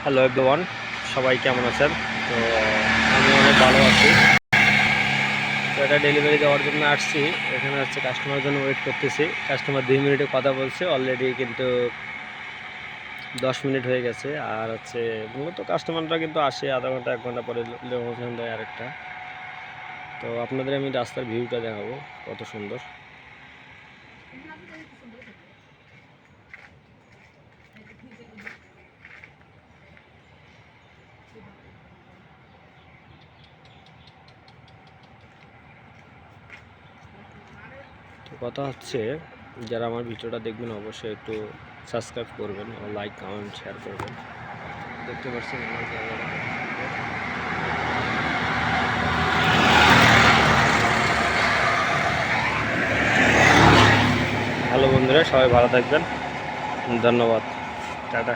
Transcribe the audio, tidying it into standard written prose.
Hello everyone, সবাই কেমন আছেন? তো আমি অনেক ভালো আছি। তো এটা ডেলিভারি দেওয়ার জন্য আসছি। এখানে হচ্ছে কাস্টমারের জন্য ওয়েট করতেছি। কাস্টমার 2 মিনিটে কথা বলছে, অলরেডি কিন্তু 10 মিনিট হয়ে গেছে। আর হচ্ছে মূলত কাস্টমাররা কিন্তু আসে আধা ঘন্টা 1 ঘন্টা পরে লোকেশন দেয় আরেকটা। তো আপনাদের আমি রাস্তার ভিউটা দেখাবো, কত সুন্দর। তো কথা হচ্ছে, যারা আমার ভিডিওটা দেখবেন অবশ্যই একটু সাবস্ক্রাইব করবেন, লাইক কমেন্ট শেয়ার করবেন। দেখতে পাচ্ছেন আমার জায়গাটা। হ্যালো বন্ধুরা, সবাই ভালো থাকবেন। ধন্যবাদ। টাটা।